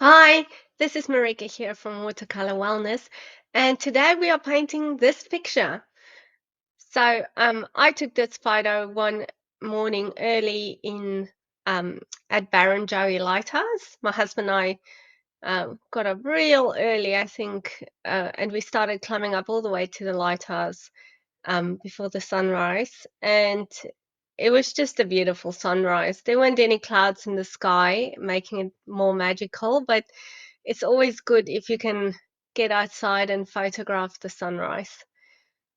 Hi, this is Marika here from Watercolour Wellness, and today we are painting this picture. I took this photo one morning early in at Barrenjoey Lighthouse. My husband and I got up real early, I think, and we started climbing up all the way to the lighthouse before the sunrise, and it was just a beautiful sunrise. There weren't any clouds in the sky, making it more magical, but it's always good if you can get outside and photograph the sunrise.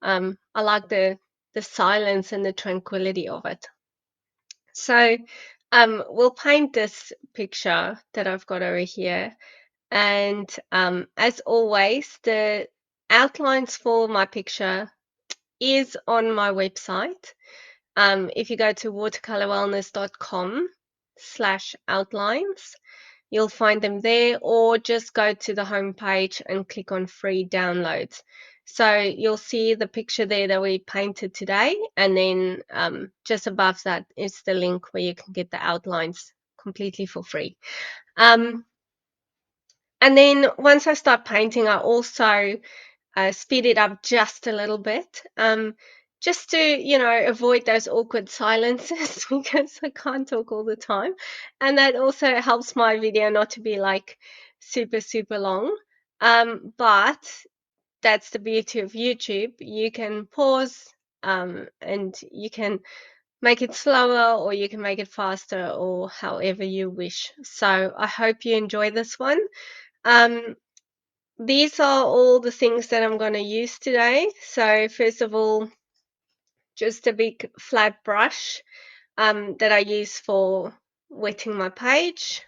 I like the silence and the tranquility of it. So we'll paint this picture that I've got over here. And as always, the outlines for my picture is on my website. If you go to watercolourwellness.com/outlines, you'll find them there, or just go to the home page and click on free downloads. So you'll see the picture there that we painted today, and then just above that is the link where you can get the outlines completely for free. And then once I start painting, I also speed it up just a little bit, just to avoid those awkward silences because I can't talk all the time, and that also helps my video not to be like super long. But that's the beauty of YouTube. You can pause, and you can make it slower or you can make it faster or however you wish. So I hope you enjoy this one. Um, these are all the things that I'm going to use today. So first of all, just a big flat brush that I use for wetting my page.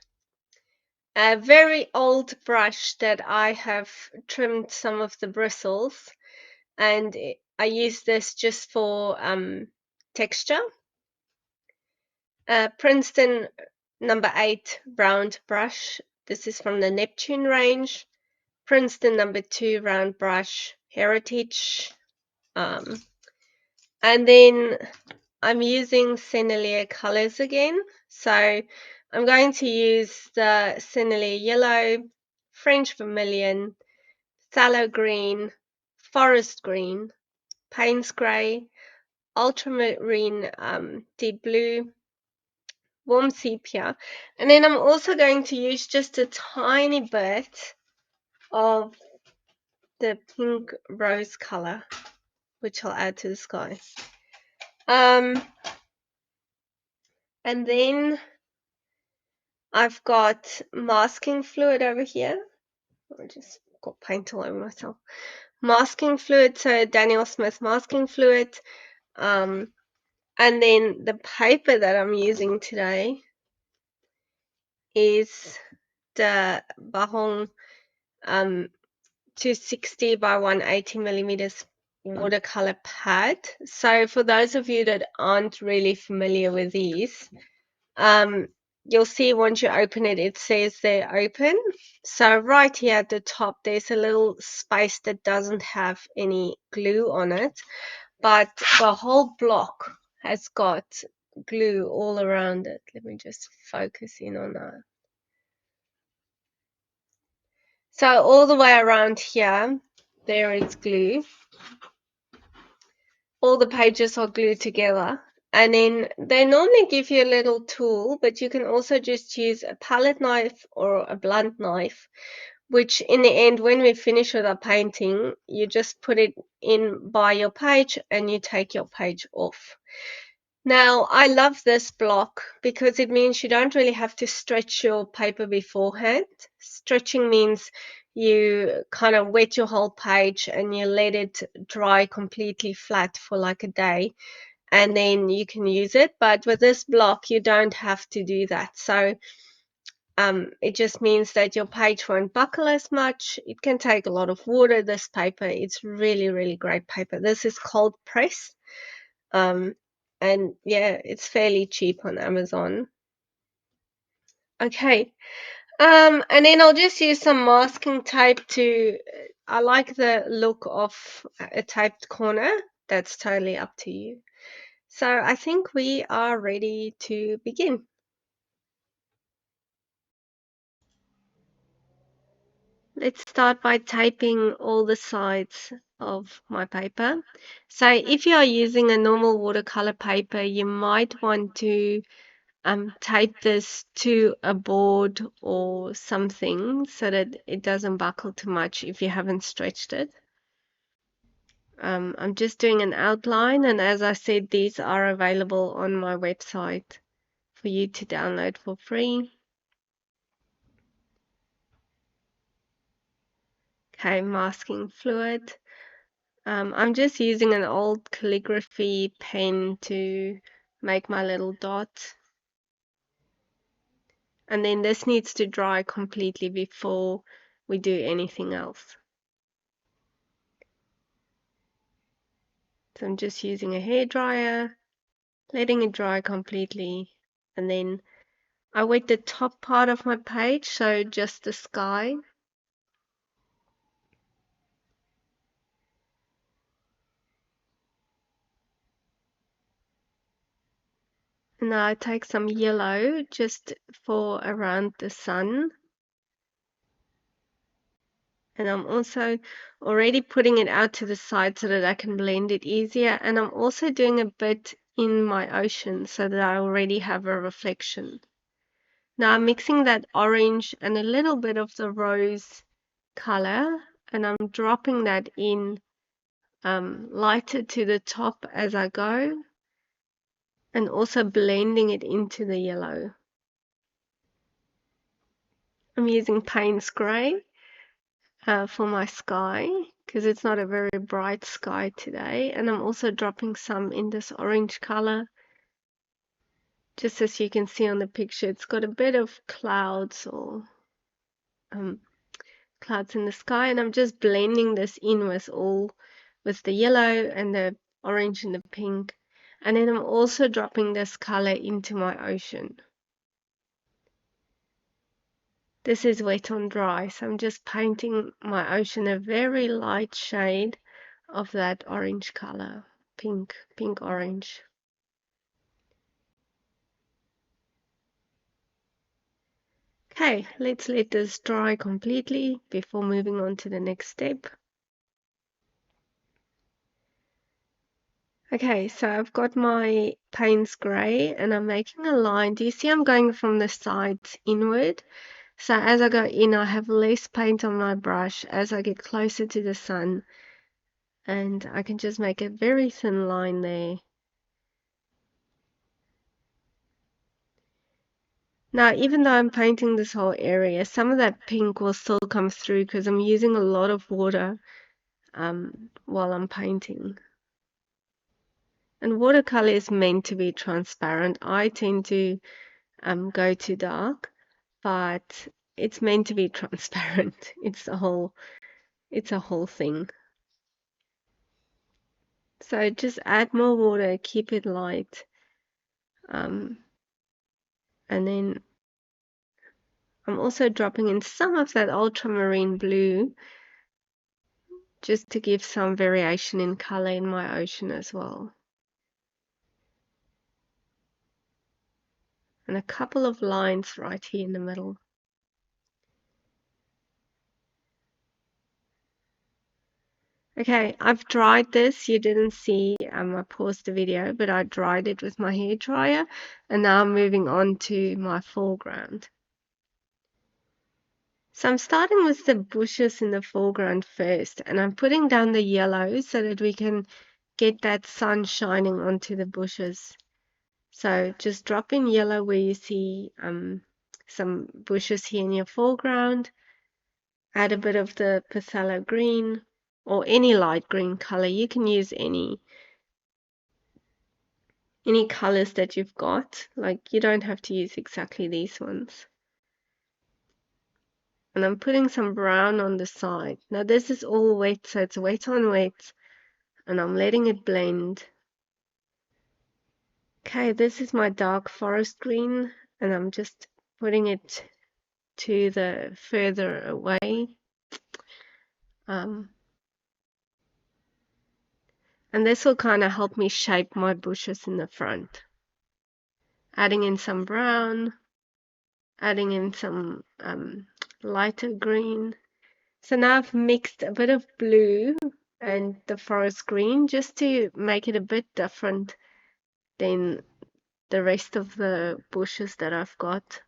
A very old brush that I have trimmed some of the bristles, and I use this just for texture. Princeton #8 round brush. This is from the Neptune range. Princeton #2 round brush, Heritage. And then I'm using Sennelier colors again. So I'm going to use the Sennelier yellow, French vermilion, phthalo green, forest green, Paynes Grey, ultramarine deep blue, warm sepia. And then I'm also going to use just a tiny bit of the pink rose color, which I'll add to the sky. And then I've got masking fluid over here. I just got paint all over myself. Masking fluid, so Daniel Smith masking fluid. And then the paper that I'm using today is the Baohong 260 by 180 millimeters watercolor pad. So for those of you that aren't really familiar with these, you'll see once you open it, it says they're open. So right here at the top, there's a little space that doesn't have any glue on it, but the whole block has got glue all around it. Let me just focus in on that. So all the way around here, there is glue. All the pages are glued together. And then they normally give you a little tool, but you can also just use a palette knife or a blunt knife, which in the end, when we finish with our painting, you just put it in by your page and you take your page off. Now, I love this block because it means you don't really have to stretch your paper beforehand. Stretching means you kind of wet your whole page and you let it dry completely flat for like a day, and then you can use it. But with this block, you don't have to do that. So it just means that your page won't buckle as much. It can take a lot of water, this paper. It's really great paper. This is cold press. And yeah, it's fairly cheap on Amazon. Okay. And then I'll just use some masking tape to, I like the look of a taped corner. That's totally up to you. So I think we are ready to begin. Let's start by taping all the sides of my paper. So if you are using a normal watercolor paper, you might want to tape this to a board or something so that it doesn't buckle too much if you haven't stretched it. I'm just doing an outline, and as I said, these are available on my website for you to download for free. Okay, masking fluid. I'm just using an old calligraphy pen to make my little dots. And then this needs to dry completely before we do anything else. So I'm just using a hairdryer, letting it dry completely, and then I wet the top part of my page, so just the sky. And now I take some yellow just for around the sun. And I'm also already putting it out to the side so that I can blend it easier. And I'm also doing a bit in my ocean so that I already have a reflection. Now I'm mixing that orange and a little bit of the rose color, and I'm dropping that in lighter to the top as I go, and also blending it into the yellow. I'm using Paynes Grey for my sky because it's not a very bright sky today, and I'm also dropping some in this orange color. Just as you can see on the picture, it's got a bit of clouds or clouds in the sky, and I'm just blending this in with the yellow and the orange and the pink. And then I'm also dropping this color into my ocean. This is wet on dry, so I'm just painting my ocean a very light shade of that orange color, pink orange. Okay, let's let this dry completely before moving on to the next step. Okay, so I've got my Paynes Grey and I'm making a line. Do you see I'm going from the sides inward? So as I go in, I have less paint on my brush as I get closer to the sun, and I can just make a very thin line there. Now, even though I'm painting this whole area, some of that pink will still come through because I'm using a lot of water while I'm painting. And watercolor is meant to be transparent. I tend to go too dark, but it's meant to be transparent. It's a whole thing. So just add more water, keep it light, and then I'm also dropping in some of that ultramarine blue just to give some variation in color in my ocean as well. And a couple of lines right here in the middle. Okay, I've dried this. You didn't see, I paused the video, but I dried it with my hair dryer, and now I'm moving on to my foreground. So I'm starting with the bushes in the foreground first, and I'm putting down the yellow so that we can get that sun shining onto the bushes. So just drop in yellow where you see some bushes here in your foreground. Add a bit of the Phthalo green or any light green color. You can use any colors that you've got. Like, you don't have to use exactly these ones. And I'm putting some brown on the side. Now this is all wet, so it's wet on wet, and I'm letting it blend. Okay, this is my dark forest green, and I'm just putting it to the further away. And this will kind of help me shape my bushes in the front. Adding in some brown, adding in some lighter green. So now I've mixed a bit of blue and the forest green just to make it a bit different than the rest of the bushes that I've got.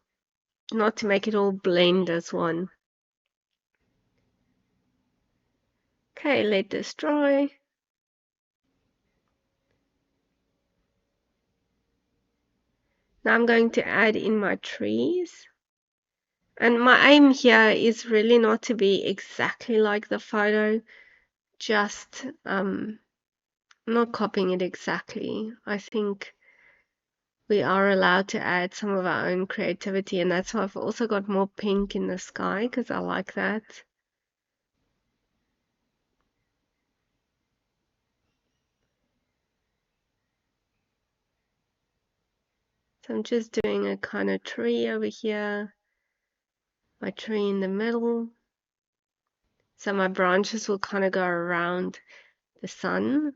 Not to make it all blend as one. Okay, let this dry. Now I'm going to add in my trees. And my aim here is really not to be exactly like the photo, just not copying it exactly. I think we are allowed to add some of our own creativity, and that's why I've also got more pink in the sky, because I like that. So I'm just doing a kind of tree over here, my tree in the middle. So my branches will kind of go around the sun.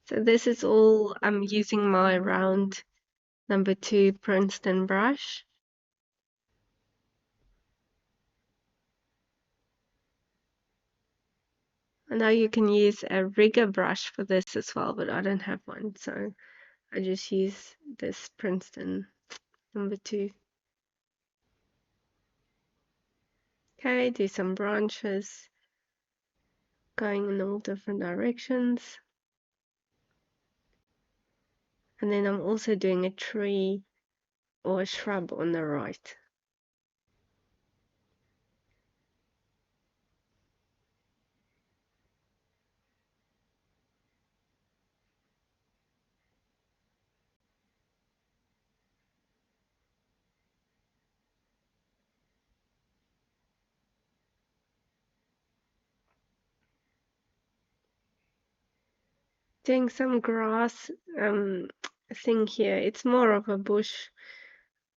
So this is all I'm using my round number 2 Princeton brush. I know you can use a rigger brush for this as well, but I don't have one, so I just use this Princeton number 2. Okay, do some branches going in all different directions. And then I'm also doing a tree or a shrub on the right. Doing some grass thing here. It's more of a bush,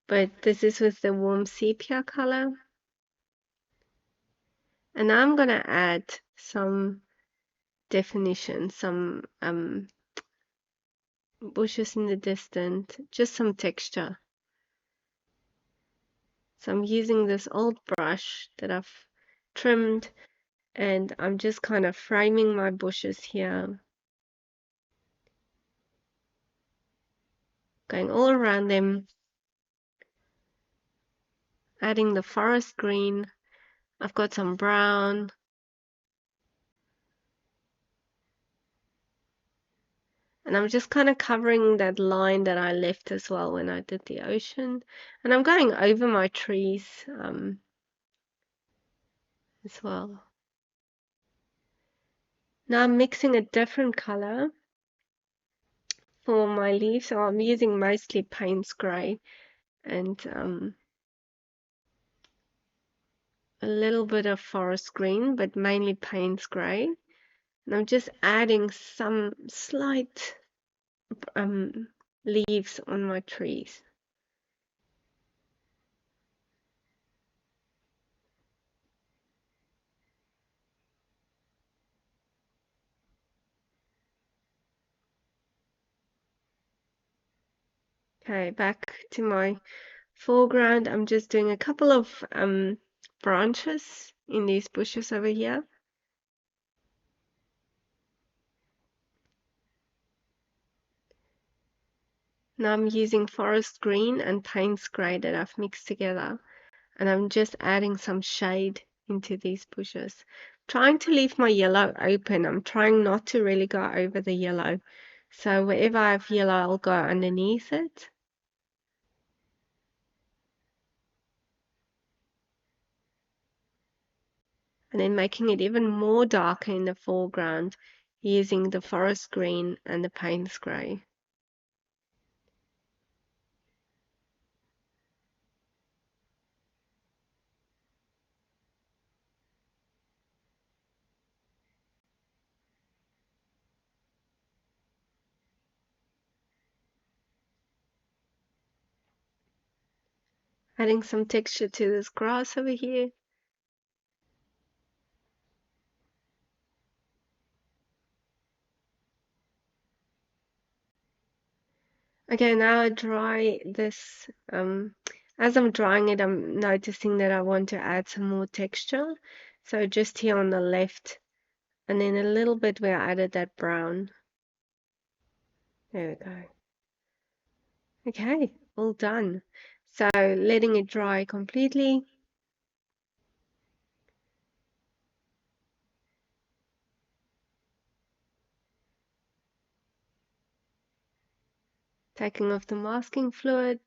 but this is with the warm sepia color. And now I'm going to add some definition, some bushes in the distance, just some texture. So I'm using this old brush that I've trimmed, and I'm just kind of framing my bushes here, going all around them, adding the forest green. I've got some brown, and I'm just kind of covering that line that I left as well when I did the ocean. And I'm going over my trees as well. Now I'm mixing a different color for my leaves, so I'm using mostly Paynes Grey and a little bit of forest green, but mainly Paynes Grey. And I'm just adding some slight leaves on my trees. Okay, back to my foreground. I'm just doing a couple of branches in these bushes over here. Now I'm using forest green and Paynes Grey that I've mixed together, and I'm just adding some shade into these bushes. Trying to leave my yellow open. I'm trying not to really go over the yellow. So wherever I have yellow, I'll go underneath it. And then making it even more darker in the foreground using the forest green and the Paynes Grey. Adding some texture to this grass over here. Okay, now I dry this. As I'm drying it, I'm noticing that I want to add some more texture. So just here on the left, and then a little bit where I added that brown. There we go. Okay, all done. So letting it dry completely. Taking off the masking fluid.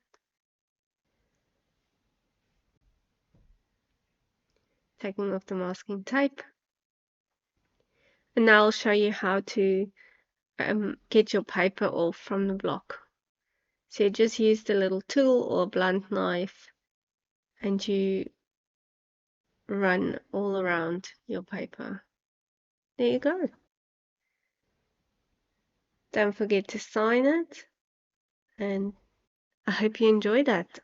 Taking off the masking tape. And now I'll show you how to get your paper off from the block. So you just use the little tool or blunt knife and you run all around your paper. There you go. Don't forget to sign it, and I hope you enjoy that.